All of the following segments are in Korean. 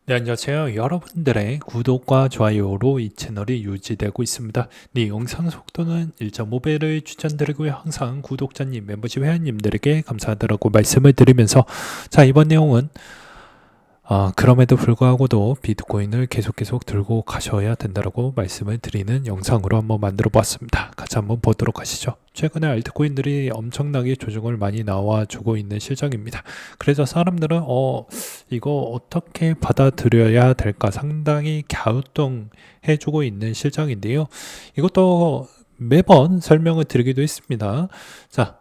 네, 안녕하세요. 여러분들의 구독과 좋아요로 이 채널이 유지되고 있습니다. 네, 영상 속도는 1.5배를 추천드리고요. 항상 구독자님, 멤버십 회원님들에게 감사하다고 말씀을 드리면서 자, 이번 내용은 그럼에도 불구하고도 비트코인을 계속 들고 가셔야 된다고 말씀을 드리는 영상으로 한번 만들어 보았습니다. 같이 한번 보도록 하시죠. 최근에 알트코인들이 엄청나게 조정을 많이 나와주고 있는 실정입니다. 그래서 사람들은 이거 어떻게 받아들여야 될까 상당히 갸우뚱해주고 있는 실정인데요. 이것도 매번 설명을 드리기도 했습니다. 자,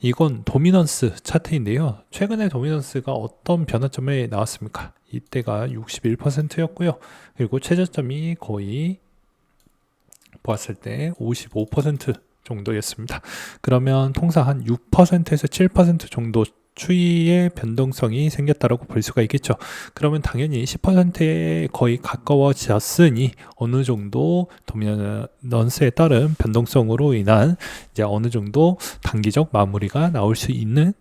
이건 도미넌스 차트인데요. 최근에 도미넌스가 어떤 변화점에 나왔습니까? 이때가 61%였고요. 그리고 최저점이 거의 보았을 때 55% 정도였습니다. 그러면 통상 한 6%에서 7% 정도 추이의 변동성이 생겼다고 볼 수가 있겠죠. 그러면 당연히 10%에 거의 가까워졌으니 어느 정도 도미넌스에 따른 변동성으로 인한 이제 어느 정도 단기적 마무리가 나올 수 있는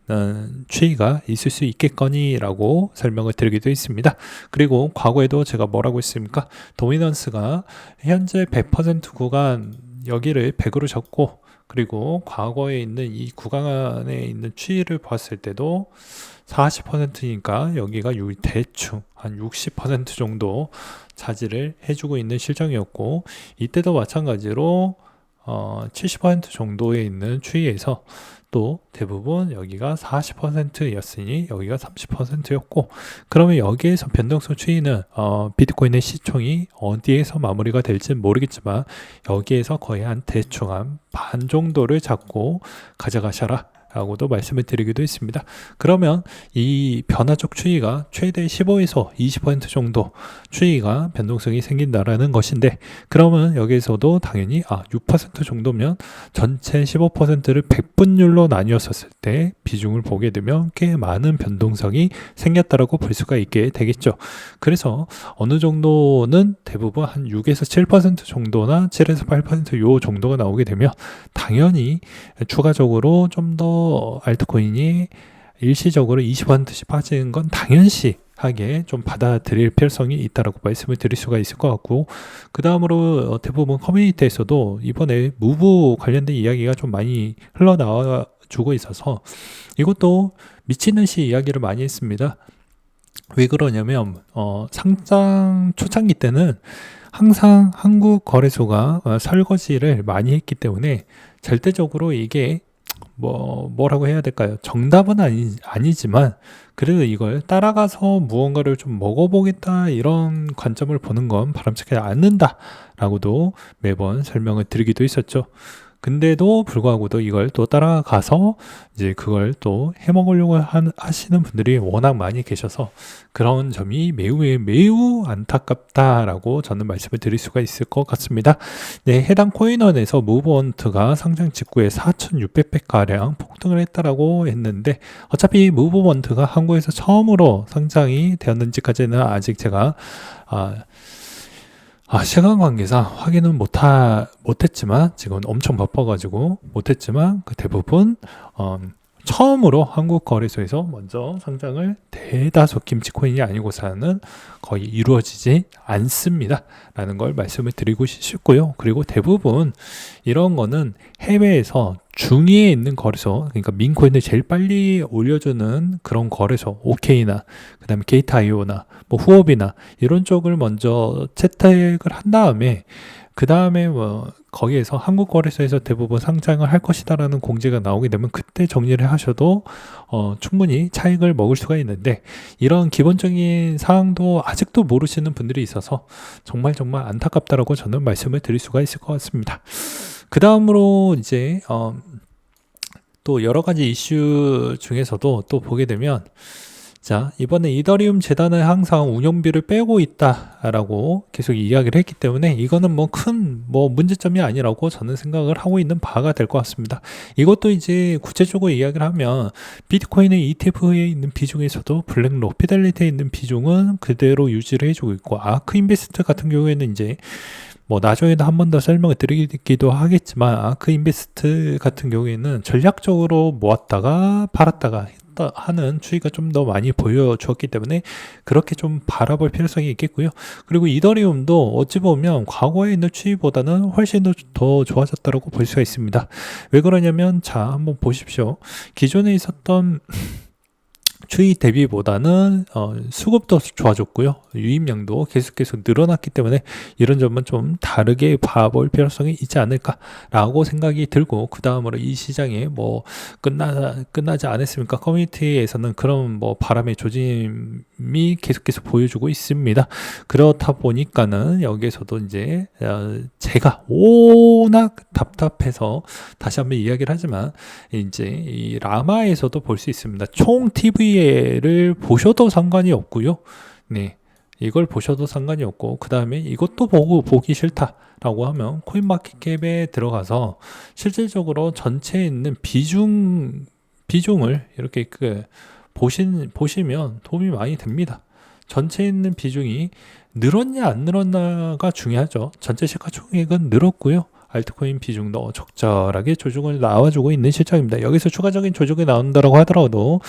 추이가 있을 수 있겠거니라고 설명을 드리기도 했습니다. 그리고 과거에도 제가 뭐라고 했습니까? 도미넌스가 현재 100% 구간 여기를 100으로 잡고 그리고 과거에 있는 이 구간 안에 있는 추이를 봤을 때도 40%니까 여기가 대충 한 60% 정도 차지를 해주고 있는 실정이었고 이때도 마찬가지로 70% 정도에 있는 추이에서 또 대부분 여기가 40%였으니 여기가 30%였고 그러면 여기에서 변동성 추이는 비트코인의 시총이 어디에서 마무리가 될지 모르겠지만 여기에서 거의 한 대충 한 반 정도를 잡고 가져가셔라 라고도 말씀을 드리기도 했습니다. 그러면 이 변화적 추이가 최대 15에서 20% 정도 추이가 변동성이 생긴다라는 것인데 그러면 여기에서도 당연히 6% 정도면 전체 15%를 100분율로 나뉘었을 때 비중을 보게 되면 꽤 많은 변동성이 생겼다라고 볼 수가 있게 되겠죠. 그래서 어느 정도는 대부분 한 6에서 7% 정도나 7에서 8%요 정도가 나오게 되면 당연히 추가적으로 좀 더 알트코인이 일시적으로 20%씩 빠지는 건 당연시하게 좀 받아들일 필요성이 있다라고 말씀을 드릴 수가 있을 것 같고 그 다음으로 대부분 커뮤니티에서도 이번에 무브 관련된 이야기가 좀 많이 흘러나와 주고 있어서 이것도 미친 듯이 이야기를 많이 했습니다. 왜 그러냐면 상장 초창기 때는 항상 한국 거래소가 설거지를 많이 했기 때문에 절대적으로 이게 뭐라고 해야 될까요? 정답은 아니지만 그래도 이걸 따라가서 무언가를 좀 먹어보겠다 이런 관점을 보는 건 바람직하지 않는다 라고도 매번 설명을 드리기도 했었죠. 근데도 불구하고도 이걸 또 따라가서 이제 그걸 또 해먹으려고 하시는 분들이 워낙 많이 계셔서 그런 점이 매우 안타깝다라고 저는 말씀을 드릴 수가 있을 것 같습니다. 네, 해당 코인원에서 무브먼트가 상장 직후에 4,600배가량 폭등을 했다라고 했는데 어차피 무브먼트가 한국에서 처음으로 상장이 되었는지까지는 아직 제가 시간 관계상 확인은 못했지만 지금 엄청 바빠가지고 못했지만 그 대부분 처음으로 한국 거래소에서 먼저 상장을 대다수 김치코인이 아니고서는 거의 이루어지지 않습니다 라는 걸 말씀을 드리고 싶고요. 그리고 대부분 이런 거는 해외에서 중위에 있는 거래소, 그러니까 민코인을 제일 빨리 올려주는 그런 거래소, OK나 그 다음에 게이트.io나 뭐 후업이나 이런 쪽을 먼저 채택을 한 다음에 그 다음에 거기에서 한국 거래소에서 대부분 상장을 할 것이다라는 공지가 나오게 되면 그때 정리를 하셔도 충분히 차익을 먹을 수가 있는데 이런 기본적인 사항도 아직도 모르시는 분들이 있어서 정말 안타깝다라고 저는 말씀을 드릴 수가 있을 것 같습니다. 그 다음으로 이제 또 여러 가지 이슈 중에서도 또 보게 되면 자, 이번에 이더리움 재단은 항상 운영비를 빼고 있다라고 계속 이야기를 했기 때문에 이거는 큰 문제점이 아니라고 저는 생각을 하고 있는 바가 될 것 같습니다. 이것도 이제 구체적으로 이야기를 하면 비트코인의 ETF에 있는 비중에서도 블랙록, 피델리티에 있는 비중은 그대로 유지를 해주고 있고 아크 인베스트 같은 경우에는 이제 나중에도 한 번 더 설명을 드리기도 하겠지만 아크 인베스트 같은 경우에는 전략적으로 모았다가 팔았다가 하는 추이가 좀 더 많이 보여주었기 때문에 그렇게 좀 바라볼 필요성이 있겠고요. 그리고 이더리움도 어찌 보면 과거에 있는 추이보다는 훨씬 더 좋아졌다고 볼 수가 있습니다. 왜 그러냐면 자, 한번 보십시오. 기존에 있었던 추이 대비보다는 수급도 좋아졌고요. 유입량도 계속 늘어났기 때문에 이런 점은 좀 다르게 봐볼 필요성이 있지 않을까라고 생각이 들고, 그 다음으로 이 시장에 뭐 끝나지 않았습니까? 커뮤니티에서는 그런 뭐 바람의 조짐이 계속 보여주고 있습니다. 그렇다 보니까는 여기에서도 이제 제가 워낙 답답해서 다시 한번 이야기를 하지만 이제 이 라마에서도 볼 수 있습니다. 총 TV를 보셔도 상관이 없고요. 네. 이걸 보셔도 상관이 없고, 그 다음에 이것도 보기 싫다라고 하면 코인마켓캡에 들어가서 실질적으로 전체에 있는 비중을 이렇게 보시면 도움이 많이 됩니다. 전체에 있는 비중이 늘었냐 안 늘었냐가 중요하죠. 전체 시가총액은 늘었고요. 알트코인 비중도 적절하게 조정을 나와주고 있는 실정입니다. 여기서 추가적인 조정이 나온다고 하더라도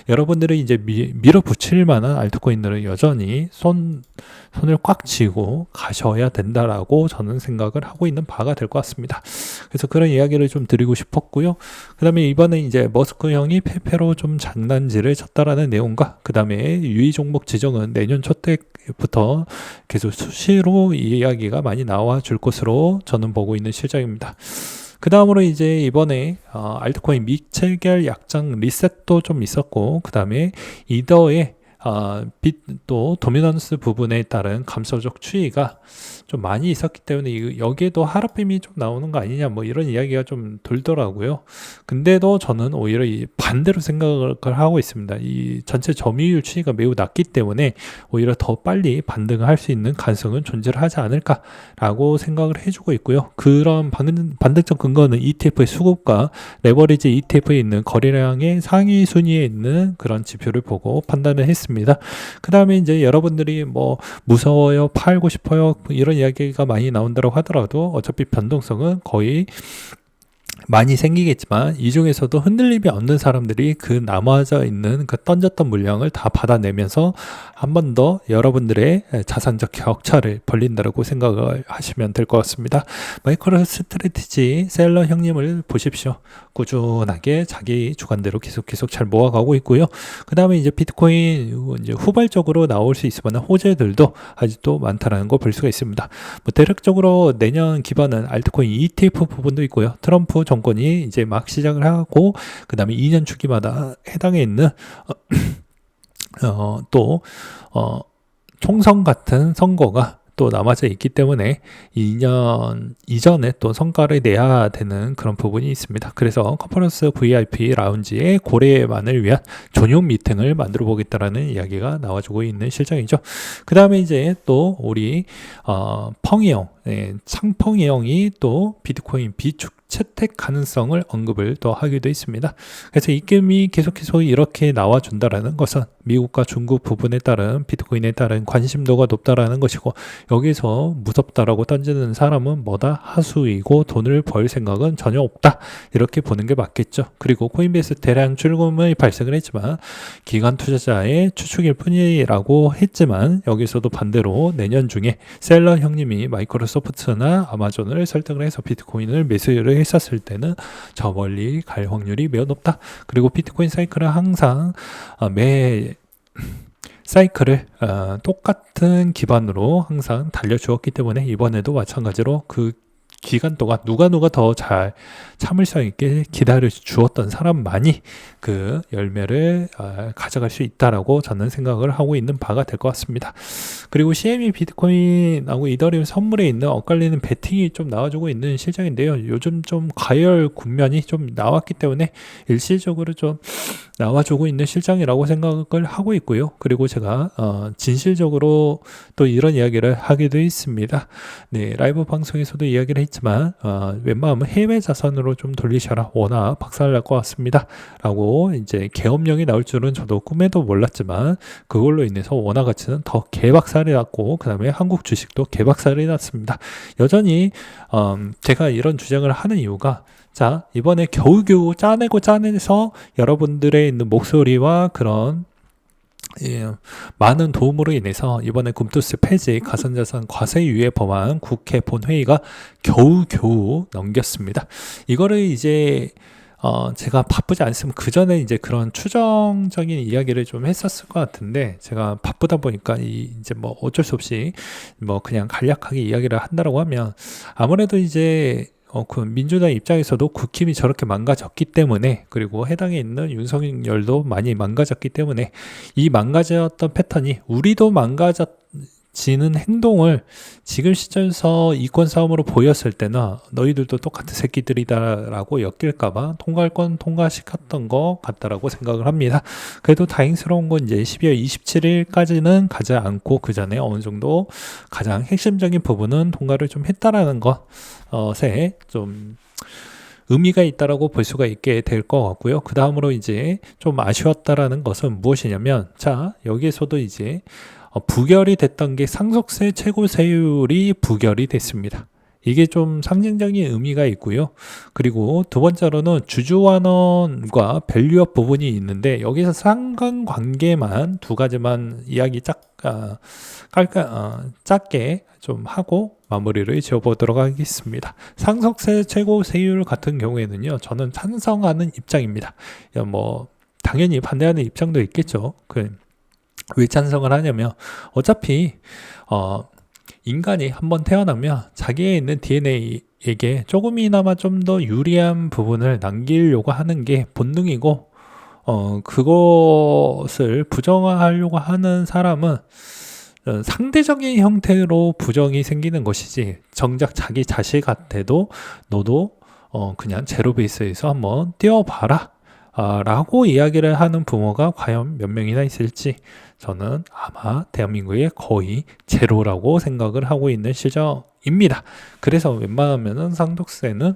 여러분들이 이제 밀어붙일 만한 알트코인들은 여전히 손을 꽉 쥐고 가셔야 된다라고 저는 생각을 하고 있는 바가 될 것 같습니다. 그래서 그런 이야기를 좀 드리고 싶었고요. 그 다음에 이번에 이제 머스크 형이 페페로 좀 장난질을 쳤다라는 내용과, 그 다음에 유의 종목 지정은 내년 초 때부터 계속 수시로 이야기가 많이 나와 줄 것으로 저는 보고 있는 실정입니다. 그 다음으로 이제 이번에 알트코인 미체결 약장 리셋도 좀 있었고, 그 다음에 이더의 또 도미넌스 부분에 따른 감소적 추이가 좀 많이 있었기 때문에 여기에도 하락빔이 좀 나오는 거 아니냐, 뭐 이런 이야기가 좀 돌더라고요. 근데도 저는 오히려 이 반대로 생각을 하고 있습니다. 이 전체 점유율 추이가 매우 낮기 때문에 오히려 더 빨리 반등을 할 수 있는 가능성은 존재를 하지 않을까라고 생각을 해주고 있고요. 그런 반등적 근거는 ETF의 수급과 레버리지 ETF에 있는 거래량의 상위 순위에 있는 그런 지표를 보고 판단을 했습니다. 그 다음에 이제 여러분들이 뭐 무서워요, 팔고 싶어요, 이런 이야기가 많이 나온다고 하더라도 어차피 변동성은 거의 많이 생기겠지만 이 중에서도 흔들림이 없는 사람들이 그 남아져 있는 그 던졌던 물량을 다 받아내면서 한 번 더 여러분들의 자산적 격차를 벌린다고 생각을 하시면 될 것 같습니다. 마이크로 스트래티지 셀러 형님을 보십시오. 꾸준하게 자기 주관대로 계속 잘 모아가고 있고요. 그 다음에 이제 비트코인 이제 후발적으로 나올 수 있을 만한 호재들도 아직도 많다라는 거 볼 수가 있습니다. 뭐 대략적으로 내년 기반은 알트코인 ETF 부분도 있고요. 트럼프 정권이 이제 막 시작을 하고, 그 다음에 2년 주기마다 해당에 있는 총선 같은 선거가 또 남아져 있기 때문에 2년 이전에 또 성과를 내야 되는 그런 부분이 있습니다. 그래서 컨퍼런스 VIP 라운지의 고래만을 위한 전용 미팅을 만들어 보겠다라는 이야기가 나와주고 있는 실정이죠. 그 다음에 이제 또 우리 펑이 형, 창펑이 형이 또 비트코인 비축 채택 가능성을 언급을 또 하기도 했습니다. 그래서 입금이 계속해서 이렇게 나와준다라는 것은 미국과 중국 부분에 따른 비트코인에 따른 관심도가 높다라는 것이고, 여기서 무섭다라고 던지는 사람은 뭐다? 하수이고 돈을 벌 생각은 전혀 없다, 이렇게 보는 게 맞겠죠. 그리고 코인베이스 대량 출금이 발생을 했지만 기관 투자자의 추측일 뿐이라고 했지만, 여기서도 반대로 내년 중에 셀러 형님이 마이크로소프트나 아마존을 설득을 해서 비트코인을 매수를 했었을 때는 저 멀리 갈 확률이 매우 높다. 그리고 비트코인 사이클은 항상 매 사이클을 똑같은 기반으로 항상 달려주었기 때문에 이번에도 마찬가지로 그 기간 동안 누가 더 잘 참을성 있게 기다려 주었던 사람만이 그 열매를 가져갈 수 있다라고 저는 생각을 하고 있는 바가 될 것 같습니다. 그리고 CME 비트코인하고 이더리움 선물에 있는 엇갈리는 베팅이 좀 나와주고 있는 실정인데요. 요즘 좀 가열 국면이 좀 나왔기 때문에 일시적으로 좀 나와주고 있는 실정이라고 생각을 하고 있고요. 그리고 제가 진실적으로 또 이런 이야기를 하기도 했습니다. 네, 라이브 방송에서도 이야기를 했지만 있지만 웬만하면 해외 자산으로 좀 돌리셔라. 워낙 박살날 것 같습니다. 라고 이제 계엄령이 나올 줄은 저도 꿈에도 몰랐지만 그걸로 인해서 원화 가치는 더 개박살이 났고 그 다음에 한국 주식도 개박살이 났습니다. 여전히 제가 이런 주장을 하는 이유가 자, 이번에 겨우겨우 짜내서 여러분들의 있는 목소리와 그런 많은 도움으로 인해서 이번에 금투스 폐지 가산자산 과세유예 법안 국회 본회의가 겨우겨우 넘겼습니다. 이거를 이제 제가 바쁘지 않으면 그 전에 이제 그런 추정적인 이야기를 좀 했었을 것 같은데 제가 바쁘다 보니까 이제 뭐 어쩔 수 없이 뭐 그냥 간략하게 이야기를 한다라고 하면 아무래도 이제 그 민주당 입장에서도 국힘이 저렇게 망가졌기 때문에 그리고 해당에 있는 윤석열도 많이 망가졌기 때문에 이 망가졌던 패턴이 우리도 망가지는 행동을 지금 시점에서 이권 싸움으로 보였을 때는 너희들도 똑같은 새끼들이다라고 엮일까봐 통과할 건 통과시켰던 것 같다라고 생각을 합니다. 그래도 다행스러운 건 이제 12월 27일까지는 가지 않고 그 전에 어느 정도 가장 핵심적인 부분은 통과를 좀 했다라는 것에 좀 의미가 있다라고 볼 수가 있게 될 것 같고요. 그 다음으로 이제 좀 아쉬웠다라는 것은 무엇이냐면 자 여기에서도 이제 부결이 됐던 게 상속세 최고세율이 부결이 됐습니다. 이게 좀 상징적인 의미가 있고요. 그리고 두 번째로는 주주환원과 밸류업 부분이 있는데 여기서 상관관계만 두 가지만 이야기 짧게 좀 하고 마무리를 지어보도록 하겠습니다. 상속세 최고세율 같은 경우에는요. 저는 찬성하는 입장입니다. 뭐 당연히 반대하는 입장도 있겠죠. 왜 찬성을 하냐면 어차피 인간이 한번 태어나면 자기에 있는 DNA에게 조금이나마 좀 더 유리한 부분을 남기려고 하는 게 본능이고 그것을 부정하려고 하는 사람은 상대적인 형태로 부정이 생기는 것이지 정작 자기 자식한테도 너도 그냥 제로 베이스에서 한번 띄워봐라 라고 이야기를 하는 부모가 과연 몇 명이나 있을지 저는 아마 대한민국에 거의 제로라고 생각을 하고 있는 시점입니다. 그래서 웬만하면은 상속세는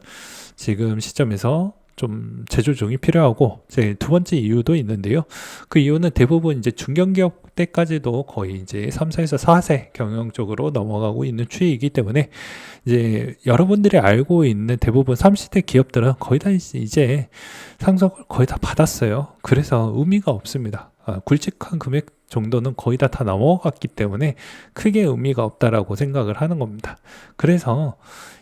지금 시점에서 좀 재조정이 필요하고 제 두 번째 이유도 있는데요. 그 이유는 대부분 이제 중견기업 때까지도 거의 이제 3세에서 4세 경영 쪽으로 넘어가고 있는 추이이기 때문에 이제 여러분들이 알고 있는 대부분 30대 기업들은 거의 다 이제 상속을 거의 다 받았어요. 그래서 의미가 없습니다. 굵직한 금액 정도는 거의 다 넘어갔기 때문에 크게 의미가 없다라고 생각을 하는 겁니다. 그래서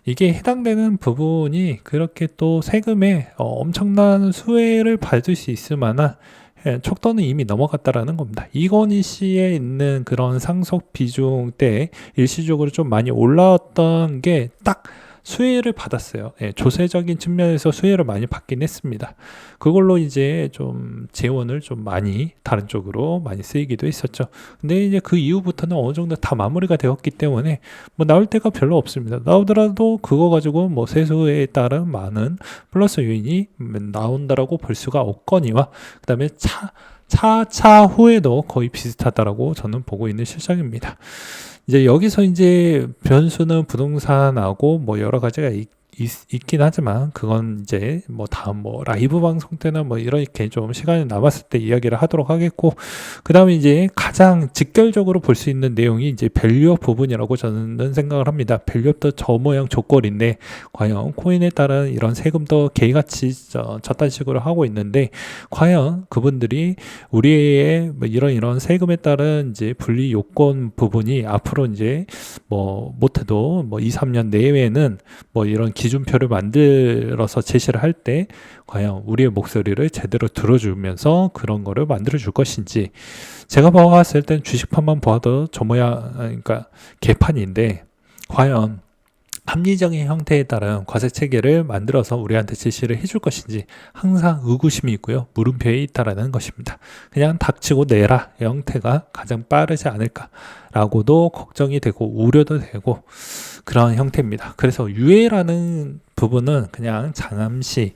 이게 해당되는 부분이 그렇게 또 세금에 엄청난 수혜를 받을 수 있을 만한 척도는 이미 넘어갔다라는 겁니다. 이건희 씨에 있는 그런 상속 비중 때 일시적으로 좀 많이 올라왔던 게 딱 수혜를 받았어요. 조세적인 측면에서 수혜를 많이 받긴 했습니다. 그걸로 이제 좀 재원을 좀 많이 다른 쪽으로 많이 쓰이기도 했었죠. 근데 이제 그 이후부터는 어느 정도 다 마무리가 되었기 때문에 뭐 나올 데가 별로 없습니다. 나오더라도 그거 가지고 뭐 세수에 따른 많은 플러스 요인이 나온다라고 볼 수가 없거니와 그 다음에 차후에도 거의 비슷하다라고 저는 보고 있는 실정입니다. 이제 여기서 이제 변수는 부동산하고 뭐 여러 가지가 있긴 하지만 그건 이제 뭐 다음 뭐 라이브 방송 때나 뭐 이렇게 좀 시간이 남았을 때 이야기를 하도록 하겠고 그 다음에 이제 가장 직결적으로 볼 수 있는 내용이 이제 밸류업 부분이라고 저는 생각을 합니다. 밸류업도 저 모양 조건인데 과연 코인에 따른 이런 세금도 개같이 저딴 식으로 하고 있는데 과연 그분들이 우리의 뭐 이런 세금에 따른 이제 분리 요건 부분이 앞으로 이제 뭐 못해도 뭐 2, 3년 내외에는 뭐 이런 기준표를 만들어서 제시를 할 때 과연 우리의 목소리를 제대로 들어주면서 그런 거를 만들어 줄 것인지 제가 봤을 땐 주식판만 봐도 저 모양 그러니까 개판인데 과연 합리적인 형태에 따른 과세 체계를 만들어서 우리한테 제시를 해줄 것인지 항상 의구심이 있고요. 물음표에 있다라는 것입니다. 그냥 닥치고 내라 형태가 가장 빠르지 않을까라고도 걱정이 되고 우려도 되고 그런 형태입니다. 그래서 유예라는 부분은 그냥 잠시일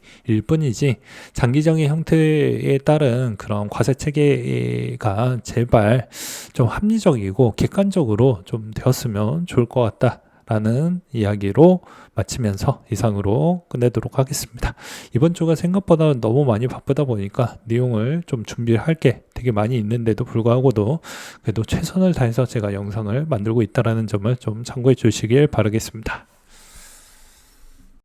뿐이지 장기적인 형태에 따른 그런 과세 체계가 제발 좀 합리적이고 객관적으로 좀 되었으면 좋을 것 같다. 라는 이야기로 마치면서 이상으로 끝내도록 하겠습니다. 이번 주가 생각보다 너무 많이 바쁘다 보니까 내용을 좀 준비할 게 되게 많이 있는데도 불구하고도 그래도 최선을 다해서 제가 영상을 만들고 있다는 점을 좀 참고해 주시길 바라겠습니다.